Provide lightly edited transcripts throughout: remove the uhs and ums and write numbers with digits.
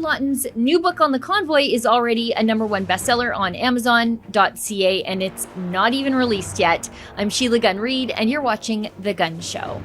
Lawton's new book on the convoy is already a #1 bestseller on Amazon.ca, and it's not even released yet. I'm Sheila Gunn Reid, and you're watching The Gunn Show.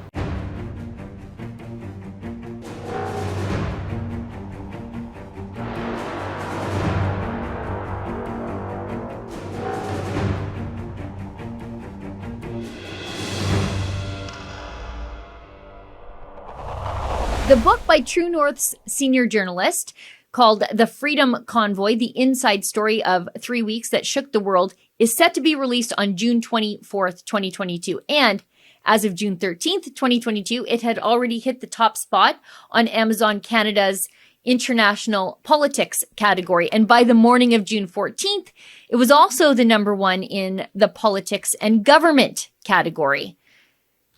The book by True North's senior journalist, called The Freedom Convoy, the inside story of 3 weeks that shook the world, is set to be released on June 24th, 2022. And as of June 13th, 2022, it had already hit the top spot on Amazon Canada's international politics category. And by the morning of June 14th, it was also the #1 in the politics and government category.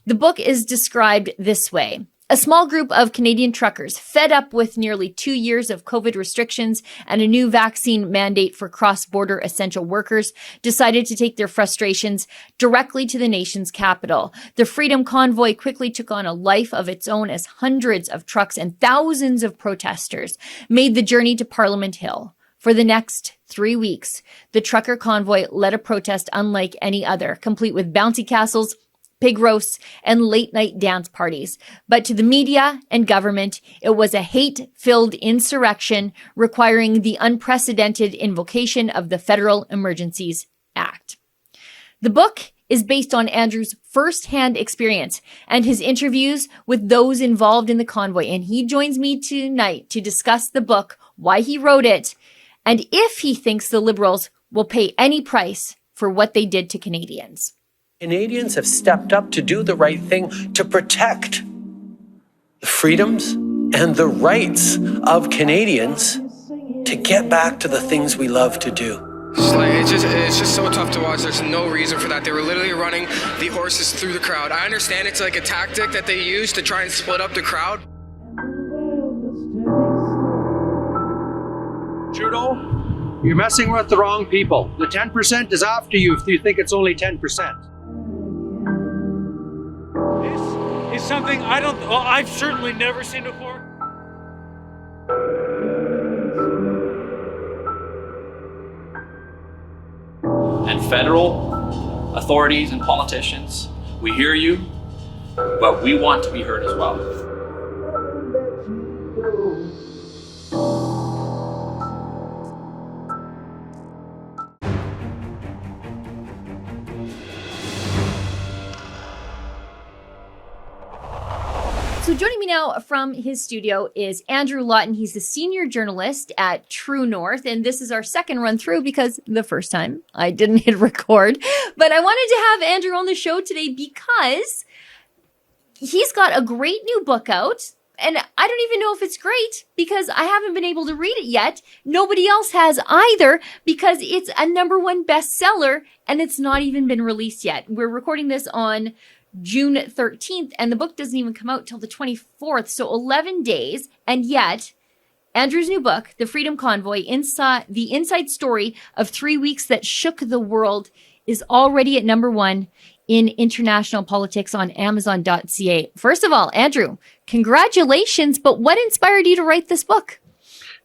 The book is described this way. A small group of Canadian truckers, fed up with nearly 2 years of COVID restrictions and a new vaccine mandate for cross-border essential workers, decided to take their frustrations directly to the nation's capital. The Freedom Convoy quickly took on a life of its own as hundreds of trucks and thousands of protesters made the journey to Parliament Hill. For the next 3 weeks, the trucker convoy led a protest unlike any other, complete with bouncy castles, pig roasts, and late-night dance parties. But to the media and government, it was a hate-filled insurrection requiring the unprecedented invocation of the Federal Emergencies Act. The book is based on Andrew's first-hand experience and his interviews with those involved in the convoy. And he joins me tonight to discuss the book, why he wrote it, and if he thinks the Liberals will pay any price for what they did to Canadians. Canadians have stepped up to do the right thing to protect the freedoms and the rights of Canadians to get back to the things we love to do. It's just so tough to watch. There's no reason for that. They were literally running the horses through the crowd. I understand it's like a tactic that they use to try and split up the crowd. Trudeau, you're messing with the wrong people. The 10% is after you if you think it's only 10%. This is something I've certainly never seen before. And federal authorities and politicians, we hear you, but we want to be heard as well. So joining me now from his studio is Andrew Lawton. He's the senior journalist at True North. And this is our second run through because the first time I didn't hit record. But I wanted to have Andrew on the show today because he's got a great new book out. And I don't even know if it's great because I haven't been able to read it yet. Nobody else has either because it's a #1 bestseller and it's not even been released yet. We're recording this on June 13th, and the book doesn't even come out till the 24th, so 11 days. And yet, Andrew's new book, The Freedom Convoy, the inside story of 3 weeks that shook the world, is already at #1 in international politics on Amazon.ca. First of all, Andrew, congratulations, but what inspired you to write this book?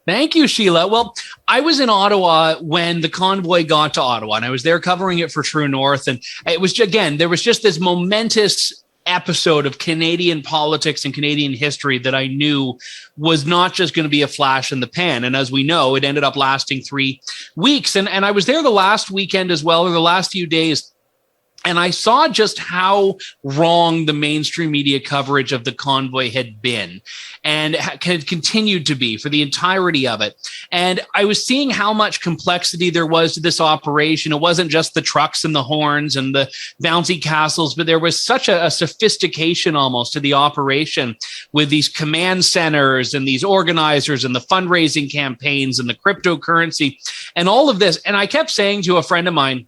Thank you, Sheila. Well, I was in Ottawa when the convoy got to Ottawa, and I was there covering it for True North. And it was, again, there was just this momentous episode of Canadian politics and Canadian history that I knew was not just going to be a flash in the pan. And as we know, it ended up lasting 3 weeks. And I was there the last weekend as well, or the last few days. And I saw just how wrong the mainstream media coverage of the convoy had been and had continued to be for the entirety of it. And I was seeing how much complexity there was to this operation. It wasn't just the trucks and the horns and the bouncy castles, but there was such a sophistication almost to the operation with these command centers and these organizers and the fundraising campaigns and the cryptocurrency and all of this. And I kept saying to a friend of mine,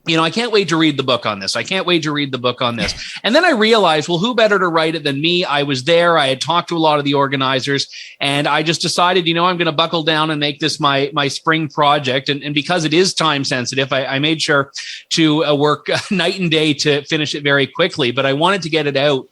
I can't wait to read the book on this. I can't wait to read the book on this. And then I realized, well, who better to write it than me? I was there. I had talked to a lot of the organizers, and I just decided, I'm going to buckle down and make this my spring project. And because it is time sensitive, I made sure to work night and day to finish it very quickly. But I wanted to get it out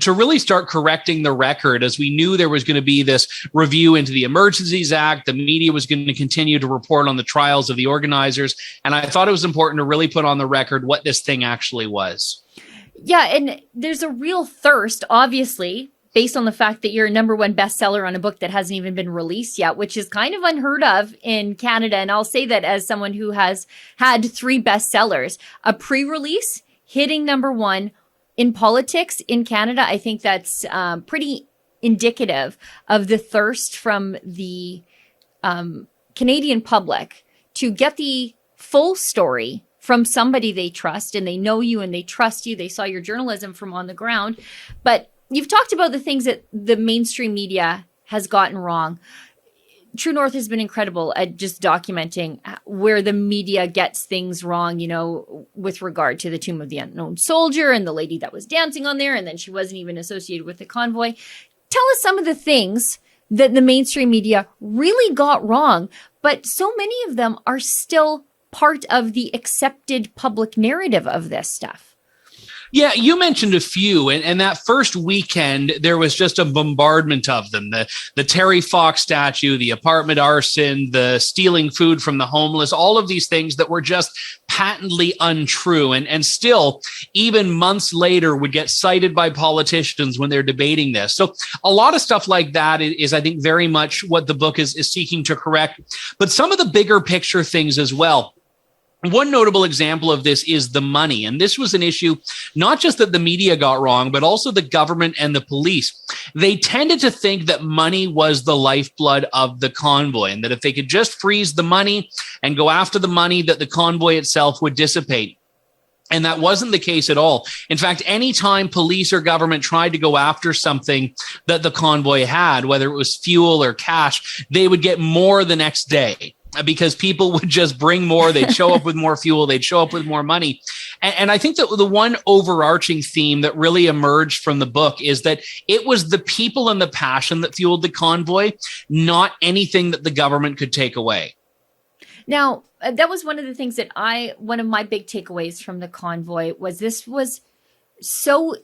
to really start correcting the record, as we knew there was going to be this review into the Emergencies Act. The media was going to continue to report on the trials of the organizers. And I thought it was important to really put on the record what this thing actually was. Yeah, and there's a real thirst, obviously, based on the fact that you're a #1 bestseller on a book that hasn't even been released yet, which is kind of unheard of in Canada. And I'll say that as someone who has had 3 bestsellers, a pre-release hitting #1 in politics in Canada. I think that's pretty indicative of the thirst from the Canadian public to get the full story from somebody they trust, and they know you and they trust you. They saw your journalism from on the ground. But you've talked about the things that the mainstream media has gotten wrong. True North has been incredible at just documenting where the media gets things wrong, with regard to the Tomb of the Unknown Soldier and the lady that was dancing on there, and then she wasn't even associated with the convoy. Tell us some of the things that the mainstream media really got wrong, but so many of them are still part of the accepted public narrative of this stuff. Yeah, you mentioned a few, and that first weekend, there was just a bombardment of them. The Terry Fox statue, the apartment arson, the stealing food from the homeless, all of these things that were just patently untrue, and still, even months later, would get cited by politicians when they're debating this. So a lot of stuff like that is I think, very much what the book is seeking to correct. But some of the bigger picture things as well. One notable example of this is the money. And this was an issue, not just that the media got wrong, but also the government and the police. They tended to think that money was the lifeblood of the convoy, and that if they could just freeze the money and go after the money, that the convoy itself would dissipate. And that wasn't the case at all. In fact, anytime police or government tried to go after something that the convoy had, whether it was fuel or cash, they would get more the next day, because people would just bring more. They'd show up with more fuel. They'd show up with more money. And I think that the one overarching theme that really emerged from the book is that it was the people and the passion that fueled the convoy, not anything that the government could take away. Now, that was one of the things that one of my big takeaways from the convoy was this was so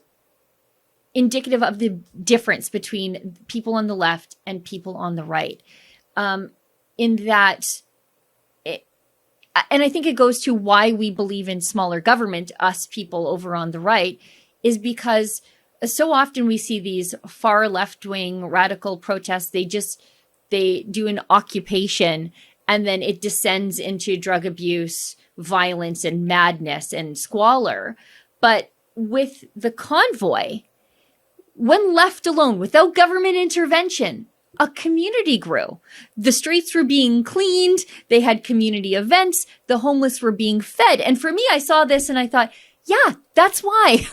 indicative of the difference between people on the left and people on the right. In that, and I think it goes to why we believe in smaller government, us people over on the right, is because so often we see these far left-wing radical protests. They do an occupation, and then it descends into drug abuse, violence, and madness and squalor. But with the convoy, when left alone, without government intervention, a community grew. The streets were being cleaned. They had community events. The homeless were being fed. And for me, I saw this and I thought, yeah, that's why.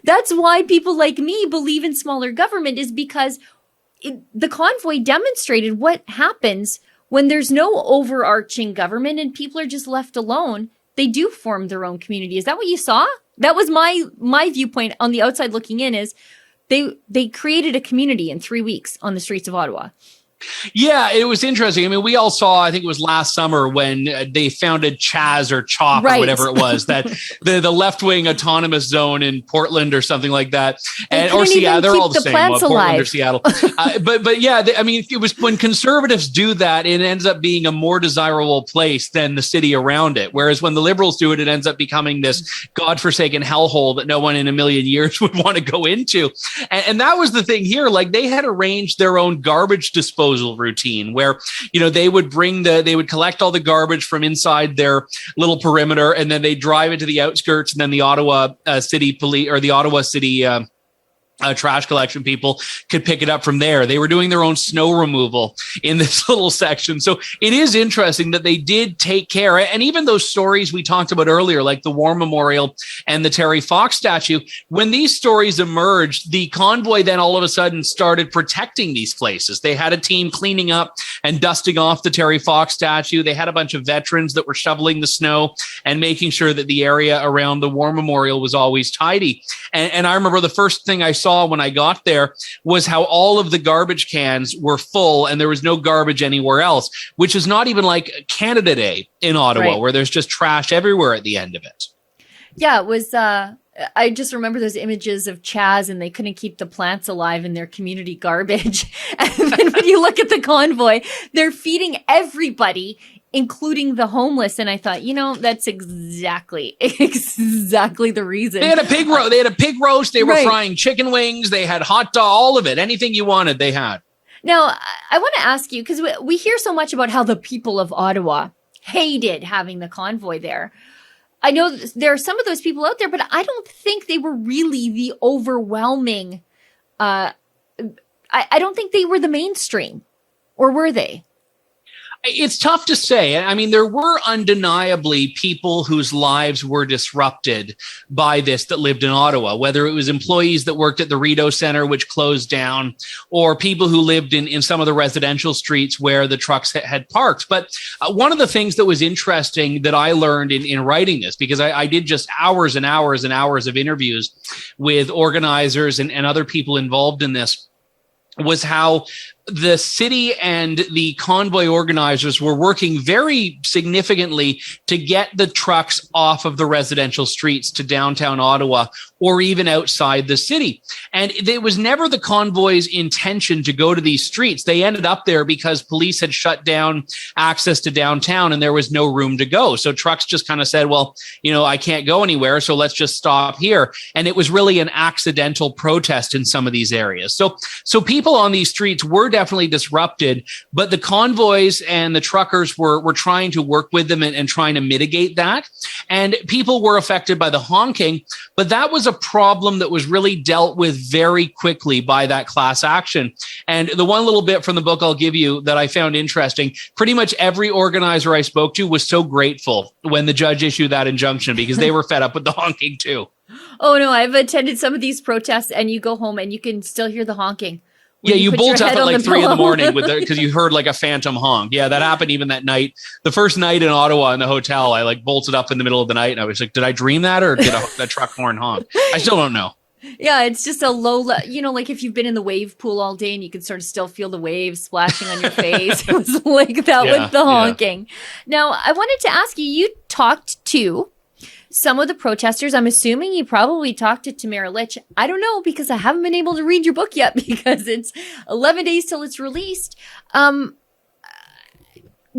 that's why people like me believe in smaller government, is because the convoy demonstrated what happens when there's no overarching government and people are just left alone. They do form their own community. Is that what you saw? That was my viewpoint on the outside looking in, is they created a community in 3 weeks on the streets of Ottawa. Yeah, it was interesting. I mean, we all saw, I think it was last summer, when they founded Chaz or CHOP or whatever it was, that the left-wing autonomous zone in Portland or something like that, or Seattle. They're all the same, Portland or Seattle. But yeah, I mean, it was when conservatives do that, it ends up being a more desirable place than the city around it. Whereas when the liberals do it, it ends up becoming this godforsaken hellhole that no one in a million years would want to go into. And that was the thing here. Like, they had arranged their own garbage disposal routine where, they would collect all the garbage from inside their little perimeter, and then they drive it to the outskirts, and then the Ottawa City Police or the Ottawa City trash collection people could pick it up from there. They were doing their own snow removal in this little section. So it is interesting that they did take care. And even those stories we talked about earlier, like the War Memorial and the Terry Fox statue, when these stories emerged, the convoy then all of a sudden started protecting these places. They had a team cleaning up and dusting off the Terry Fox statue. They had a bunch of veterans that were shoveling the snow and making sure that the area around the War Memorial was always tidy. And I remember the first thing I saw when I got there was how all of the garbage cans were full and there was no garbage anywhere else, which is not even like Canada Day in Ottawa, where there's just trash everywhere at the end of it. Yeah, it was, I just remember those images of Chaz and they couldn't keep the plants alive in their community garbage. And then when you look at the convoy, they're feeding everybody, including the homeless. And I thought, that's exactly the reason. They had a pig roast. They were frying chicken wings. They had hot dog, all of it. Anything you wanted, they had. Now, I want to ask you, because we hear so much about how the people of Ottawa hated having the convoy there. I know there are some of those people out there, but I don't think they were really the overwhelming. I don't think they were the mainstream, or were they? It's tough to say. I mean, there were undeniably people whose lives were disrupted by this that lived in Ottawa, whether it was employees that worked at the Rideau Centre, which closed down, or people who lived in some of the residential streets where the trucks had parked. But one of the things that was interesting that I learned in writing this, because I did just hours and hours and hours of interviews with organizers and other people involved in this, was how the city and the convoy organizers were working very significantly to get the trucks off of the residential streets to downtown Ottawa or even outside the city. And it was never the convoy's intention to go to these streets. They ended up there because police had shut down access to downtown and there was no room to go. So trucks just kind of said, well, I can't go anywhere, so let's just stop here. And it was really an accidental protest in some of these areas. So people on these streets were definitely disrupted, but the convoys and the truckers were trying to work with them and trying to mitigate that. And people were affected by the honking, but that was a problem that was really dealt with very quickly by that class action. And the one little bit from the book I'll give you that I found interesting, pretty much every organizer I spoke to was so grateful when the judge issued that injunction because they were fed up with the honking too. Oh no, I've attended some of these protests and you go home and you can still hear the honking. Yeah, you bolt up at like 3 a.m. because you heard like a phantom honk. Yeah, that happened even that night. The first night in Ottawa in the hotel, I like bolted up in the middle of the night and I was like, did I dream that or did a truck horn honk? I still don't know. Yeah, it's just a low, like if you've been in the wave pool all day and you can sort of still feel the waves splashing on your face. It was like that with the honking. Now, I wanted to ask you, you talked to some of the protesters. I'm assuming you probably talked to Tamara Lich. I don't know because I haven't been able to read your book yet because it's 11 days till it's released.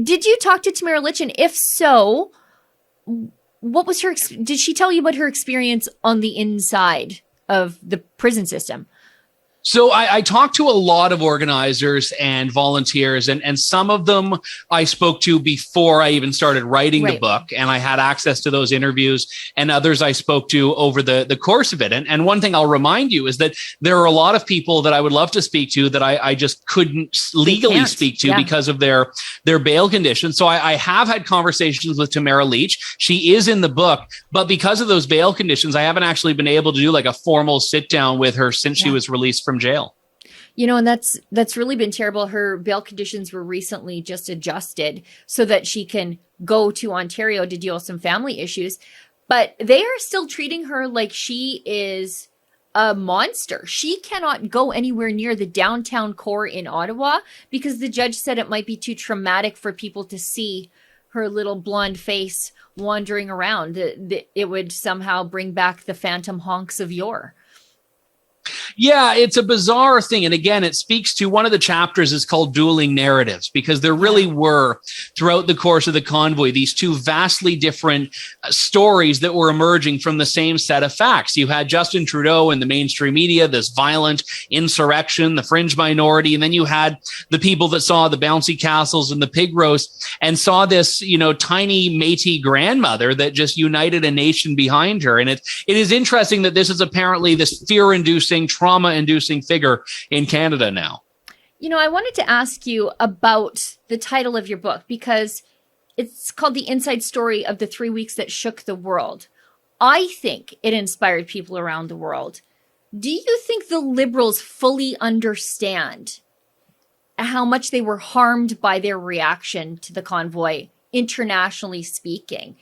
Did you talk to Tamara Lich? And if so, what was did she tell you about her experience on the inside of the prison system? So I talked to a lot of organizers and volunteers, and some of them I spoke to before I even started writing the book, and I had access to those interviews, and others I spoke to over the course of it. And one thing I'll remind you is that there are a lot of people that I would love to speak to that I just couldn't legally speak to because of their bail conditions. So I have had conversations with Tamara Lich. She is in the book, but because of those bail conditions, I haven't actually been able to do like a formal sit down with her since she was released from jail. And that's really been terrible. Her bail conditions were recently just adjusted so that she can go to Ontario to deal with some family issues. But they are still treating her like she is a monster. She cannot go anywhere near the downtown core in Ottawa because the judge said it might be too traumatic for people to see her little blonde face wandering around. It would somehow bring back the phantom honks of yore. Yeah, it's a bizarre thing. And again, it speaks to one of the chapters is called Dueling Narratives, because there really were throughout the course of the convoy, these two vastly different stories that were emerging from the same set of facts. You had Justin Trudeau in the mainstream media, this violent insurrection, the fringe minority. And then you had the people that saw the bouncy castles and the pig roast and saw this, tiny Métis grandmother that just united a nation behind her. And it is interesting that this is apparently this fear-inducing, trauma trauma-inducing figure in Canada now. You know, I wanted to ask you about the title of your book because it's called The Inside Story of the 3 Weeks That Shook the World. I think it inspired people around the world. Do you think the Liberals fully understand how much they were harmed by their reaction to the convoy, internationally speaking?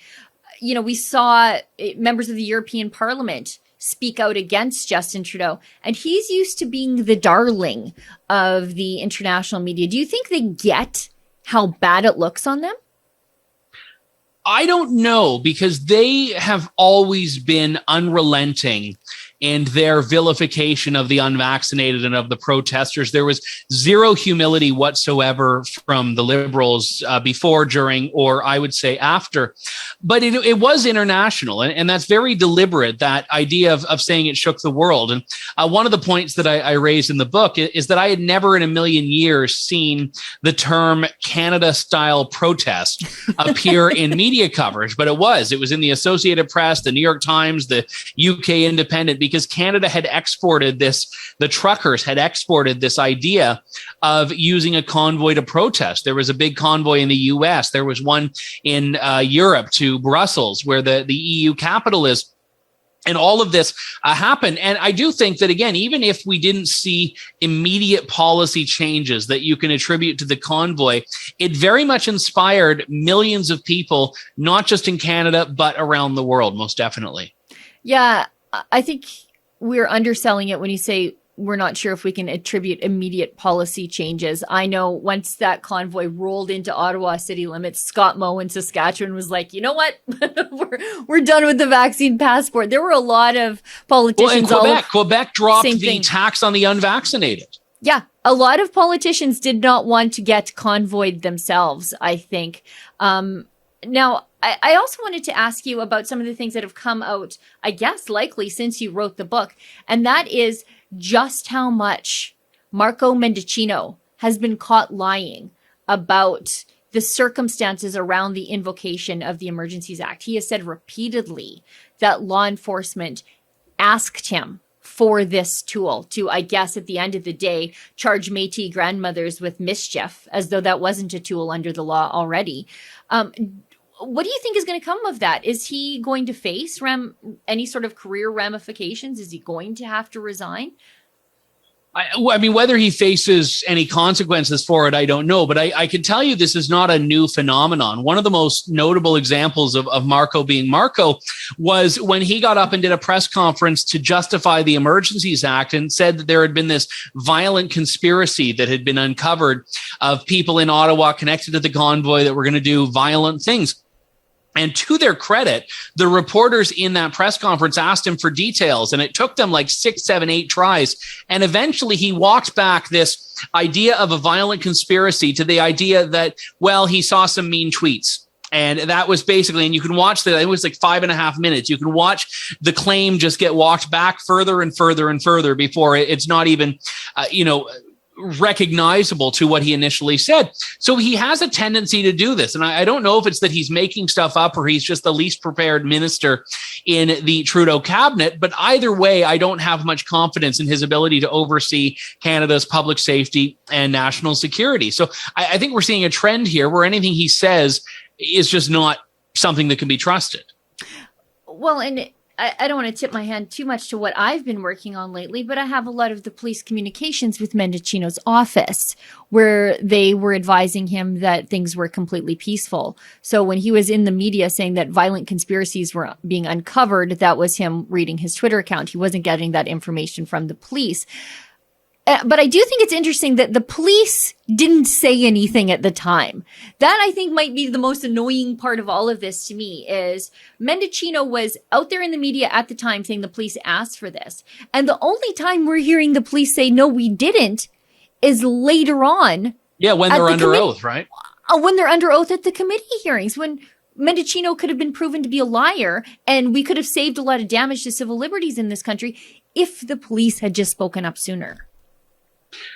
You know, we saw members of the European Parliament speak out against Justin Trudeau, and he's used to being the darling of the international media. Do you think they get how bad it looks on them? I don't know, because they have always been unrelenting in their vilification of the unvaccinated and of the protesters. There was zero humility whatsoever from the Liberals before, during, or I would say after. But it was international, and that's very deliberate, that idea of saying it shook the world. And one of the points that I raised in the book is that I had never in a million years seen the term Canada-style protest appear in media coverage, but it was in the Associated Press, the New York Times, the UK Independent, because Canada had exported this, the truckers had exported this idea of using a convoy to protest. There was a big convoy in the US. There was one in Europe to Brussels, where the EU capital is. And all of this happened. And I do think that, again, even if we didn't see immediate policy changes that you can attribute to the convoy, it very much inspired millions of people, not just in Canada, but around the world, most definitely. Yeah, I think we're underselling it when you say we're not sure if we can attribute immediate policy changes. I know once that convoy rolled into Ottawa city limits, Scott Moe in Saskatchewan was like, you know what? we're done with the vaccine passport. There were a lot of politicians. Well, in Quebec dropped the tax on the unvaccinated. Yeah, a lot of politicians did not want to get convoyed themselves, I think. Now, I also wanted to ask you about some of the things that have come out, I guess, likely since you wrote the book, and that is just how much Marco Mendicino has been caught lying about the circumstances around the invocation of the Emergencies Act. He has said repeatedly that law enforcement asked him for this tool to, I guess, at the end of the day, charge Métis grandmothers with mischief, as though that wasn't a tool under the law already. What do you think is going to come of that? Is he going to face any sort of career ramifications? Is he going to have to resign? I mean, whether he faces any consequences for it, I don't know. But I can tell you this is not a new phenomenon. One of the most notable examples of Marco being Marco was when he got up and did a press conference to justify the Emergencies Act and said that there had been this violent conspiracy that had been uncovered of people in Ottawa connected to the convoy that were going to do violent things. And to their credit, the reporters in that press conference asked him for details, and it took them like 6, 7, 8 tries. And eventually he walked back this idea of a violent conspiracy to the idea that, well, he saw some mean tweets. And that was basically, and you can watch that, it was like 5.5 minutes. You can watch the claim just get walked back further and further and further before it's not even, recognizable to what he initially said. So he has a tendency to do this. And I don't know if it's that he's making stuff up or he's just the least prepared minister in the Trudeau cabinet. But either way, I don't have much confidence in his ability to oversee Canada's public safety and national security. So I think we're seeing a trend here where anything he says is just not something that can be trusted. Well, and I don't want to tip my hand too much to what I've been working on lately, but I have a lot of the police communications with Mendicino's office where they were advising him that things were completely peaceful. So when he was in the media saying that violent conspiracies were being uncovered, that was him reading his Twitter account. He wasn't getting that information from the police. But I do think it's interesting that the police didn't say anything at the time. That, I think, might be the most annoying part of all of this to me is Mendicino was out there in the media at the time saying the police asked for this. And the only time we're hearing the police say, no, we didn't, is later on. Yeah, when they're under oath, right? When they're under oath at the committee hearings, when Mendicino could have been proven to be a liar and we could have saved a lot of damage to civil liberties in this country if the police had just spoken up sooner.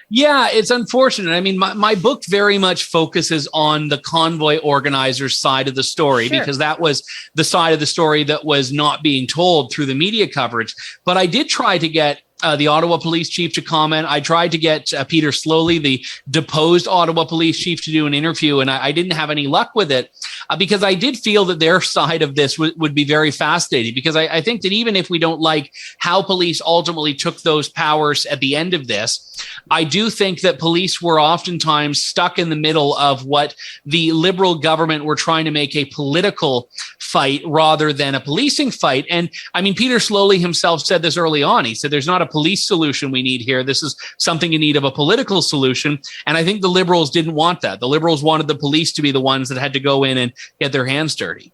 Yeah, it's unfortunate. I mean, my book very much focuses on the convoy organizers' side of the story, because that was the side of the story that was not being told through the media coverage. But I did try to get the Ottawa police chief to comment. I tried to get Peter Slowly, the deposed Ottawa police chief, to do an interview, and I didn't have any luck with it because I did feel that their side of this would be very fascinating, because I think that even if we don't like how police ultimately took those powers at the end of this, I do think that police were oftentimes stuck in the middle of what the Liberal government were trying to make a political fight rather than a policing fight. And I mean, Peter Slowly himself said this early on. He said, there's not a police solution we need here. This is something in need of a political solution. And I think the Liberals didn't want that. The Liberals wanted the police to be the ones that had to go in and get their hands dirty.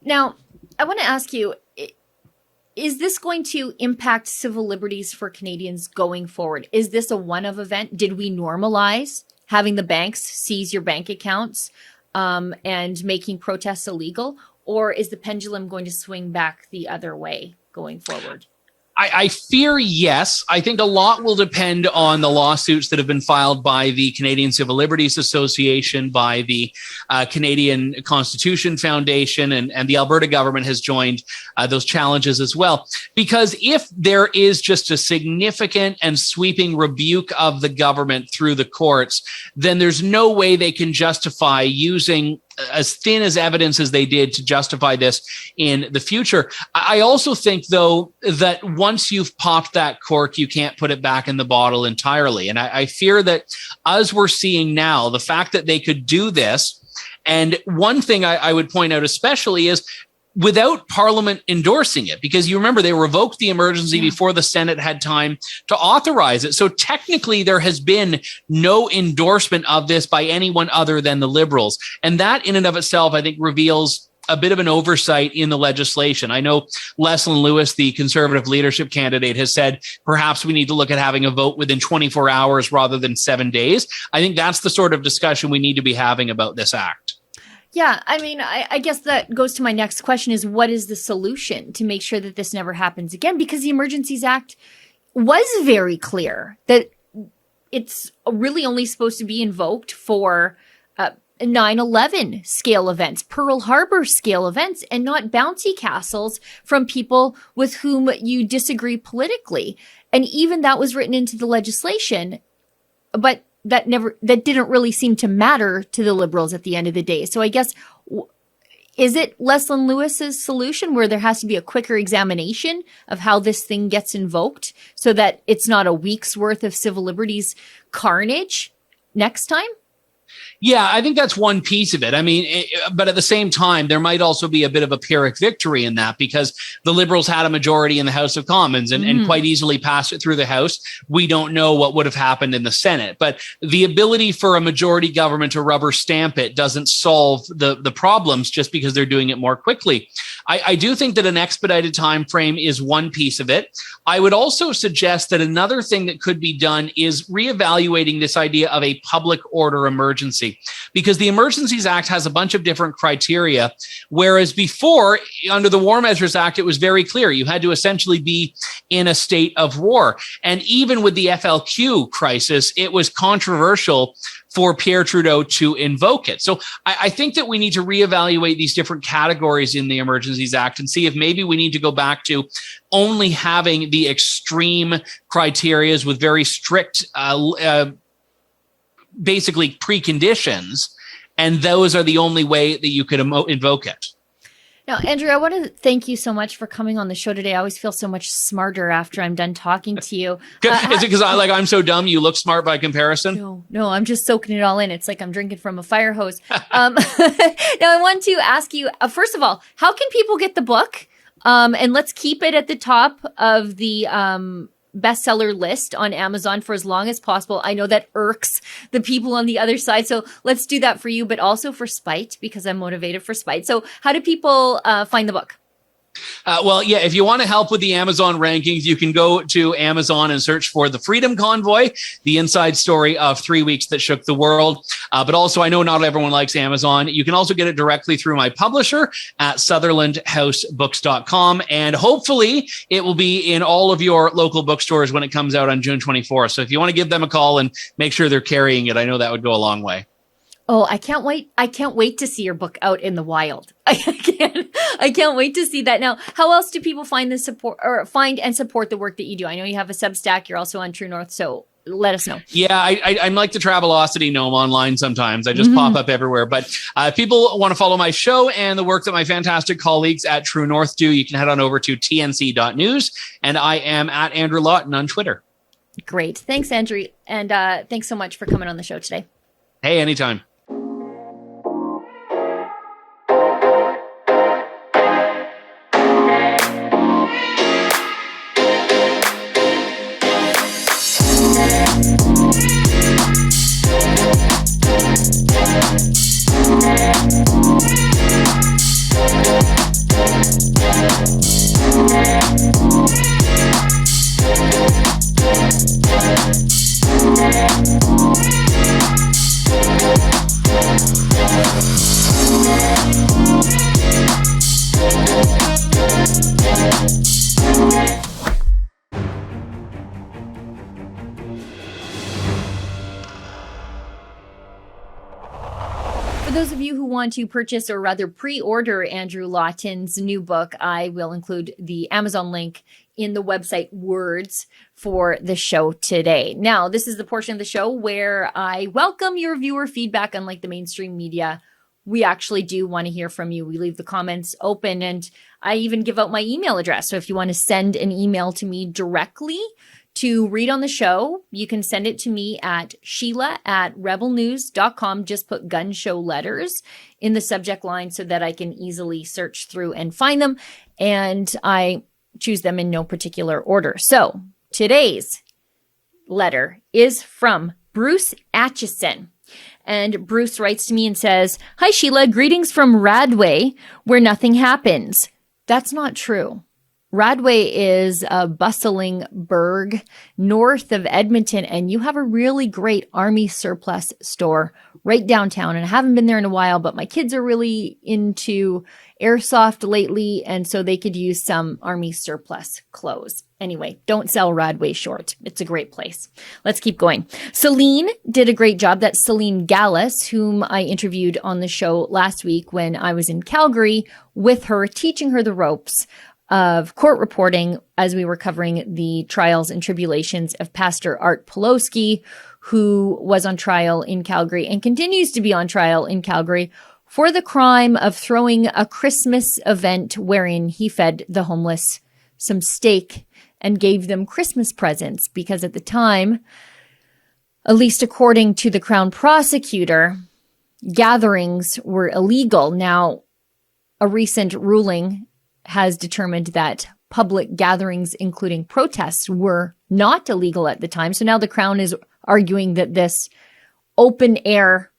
Now, I want to ask you, is this going to impact civil liberties for Canadians going forward? Is this a one-off event? Did we normalize having the banks seize your bank accounts and making protests illegal? Or is the pendulum going to swing back the other way going forward? I fear yes. I think a lot will depend on the lawsuits that have been filed by the Canadian Civil Liberties Association, by the Canadian Constitution Foundation, and the Alberta government has joined those challenges as well. Because if there is just a significant and sweeping rebuke of the government through the courts, then there's no way they can justify using as thin as evidence as they did to justify this in the future. I also think, though, that once you've popped that cork, you can't put it back in the bottle entirely. And I fear that, as we're seeing now, the fact that they could do this, and one thing I would point out especially is without Parliament endorsing it, because you remember they revoked the emergency before the Senate had time to authorize it. So technically there has been no endorsement of this by anyone other than the Liberals. And that in and of itself, I think, reveals a bit of an oversight in the legislation. I know Leslyn Lewis, the Conservative leadership candidate, has said perhaps we need to look at having a vote within 24 hours rather than 7 days. I think that's the sort of discussion we need to be having about this act. Yeah, I mean, I guess that goes to my next question is, what is the solution to make sure that this never happens again? Because the Emergencies Act was very clear that it's really only supposed to be invoked for 9/11 scale events, Pearl Harbor scale events, and not bouncy castles from people with whom you disagree politically. And even that was written into the legislation, but that didn't really seem to matter to the Liberals at the end of the day. So I guess, is it Leslyn Lewis's solution where there has to be a quicker examination of how this thing gets invoked so that it's not a week's worth of civil liberties carnage next time? Yeah, I think that's one piece of it. I mean, but at the same time, there might also be a bit of a Pyrrhic victory in that, because the Liberals had a majority in the House of Commons and quite easily passed it through the House. We don't know what would have happened in the Senate, but the ability for a majority government to rubber stamp it doesn't solve the problems just because they're doing it more quickly. I do think that an expedited time frame is one piece of it. I would also suggest that another thing that could be done is reevaluating this idea of a public order emergency, because the Emergencies Act has a bunch of different criteria, whereas before, under the War Measures Act, it was very clear. You had to essentially be in a state of war. And even with the FLQ crisis, it was controversial for Pierre Trudeau to invoke it. So I think that we need to reevaluate these different categories in the Emergencies Act and see if maybe we need to go back to only having the extreme criterias with very strict, basically preconditions, and those are the only way that you could invoke it. Now, Andrew, I want to thank you so much for coming on the show today. I always feel so much smarter after I'm done talking to you. Is it because I'm so dumb you look smart by comparison? No, I'm just soaking it all in. It's like I'm drinking from a fire hose. Now, I want to ask you, first of all, how can people get the book? And let's keep it at the top of the bestseller list on Amazon for as long as possible. I know that irks the people on the other side, so let's do that for you, but also for Spite, because I'm motivated for Spite. So how do people find the book? Well, yeah, if you want to help with the Amazon rankings, you can go to Amazon and search for The Freedom Convoy, the inside story of 3 weeks that shook the world. But also, I know not everyone likes Amazon. You can also get it directly through my publisher at SutherlandHouseBooks.com. And hopefully it will be in all of your local bookstores when it comes out on June 24th. So if you want to give them a call and make sure they're carrying it, I know that would go a long way. Oh, I can't wait. I can't wait to see your book out in the wild. I can't wait to see that. Now, how else do people find the support or find and support the work that you do? I know you have a Substack. You're also on True North. So let us know. Yeah, I'm like the Travelocity gnome online sometimes. I just pop up everywhere. But if people want to follow my show and the work that my fantastic colleagues at True North do, you can head on over to tnc.news. And I am at Andrew Lawton on Twitter. Great. Thanks, Andrew. And thanks so much for coming on the show today. Hey, anytime. For those of you who want to purchase or rather pre-order Andrew Lawton's new book, I will include the Amazon link in the website words for the show today. Now, this is the portion of the show where I welcome your viewer feedback. Unlike the mainstream media, we actually do want to hear from you. We leave the comments open, and I even give out my email address. So if you want to send an email to me directly to read on the show, you can send it to me at sheila@rebelnews.com. Just put Gunn Show letters in the subject line so that I can easily search through and find them. And I choose them in no particular order. So today's letter is from Bruce Atchison. And Bruce writes to me and says, "Hi, Sheila, greetings from Radway, where nothing happens." That's not true. Radway is a bustling burg north of Edmonton, and you have a really great Army surplus store right downtown. And I haven't been there in a while, but my kids are really into airsoft lately, and so they could use some Army surplus clothes. Anyway, don't sell Radway short. It's a great place. Let's keep going. Celine did a great job. That's Celine Gallus, whom I interviewed on the show last week when I was in Calgary with her, teaching her the ropes of court reporting as we were covering the trials and tribulations of Pastor Art Pawlowski, who was on trial in Calgary and continues to be on trial in Calgary for the crime of throwing a Christmas event wherein he fed the homeless some steak and gave them Christmas presents, because at the time, at least according to the Crown prosecutor, gatherings were illegal. Now, a recent ruling has determined that public gatherings, including protests, were not illegal at the time. So now the Crown is arguing that this open air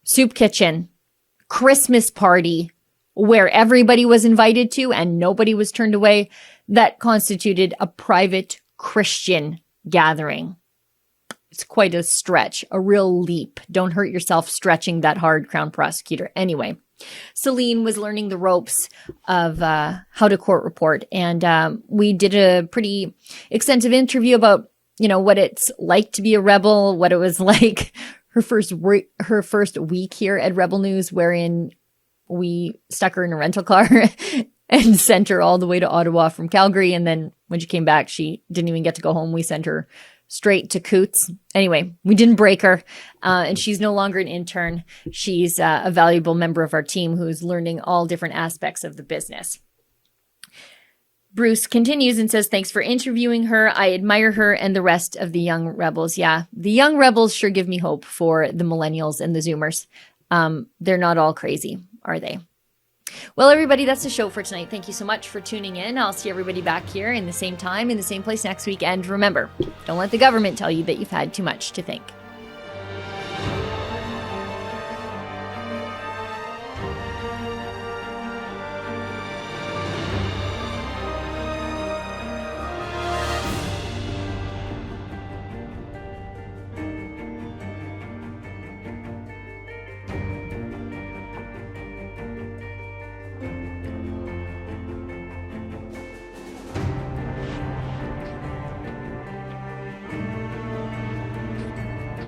soup kitchen Christmas party where everybody was invited to and nobody was turned away, that constituted a private Christian gathering. It's quite a stretch, a real leap. Don't hurt yourself stretching that hard, Crown prosecutor. Anyway, Celine was learning the ropes of how to court report. And we did a pretty extensive interview about, what it's like to be a rebel, what it was like her first week here at Rebel News, wherein we stuck her in a rental car and sent her all the way to Ottawa from Calgary. And then when she came back, she didn't even get to go home. We sent her straight to Coots. Anyway, we didn't break her, and she's no longer an intern. She's a valuable member of our team who's learning all different aspects of the business. Bruce continues and says, "Thanks for interviewing her. I admire her and the rest of the young rebels." Yeah, the young rebels sure give me hope for the millennials and the Zoomers. They're not all crazy, are they? Well, everybody, that's the show for tonight. Thank you so much for tuning in. I'll see everybody back here in the same time, in the same place next week. And remember, don't let the government tell you that you've had too much to think.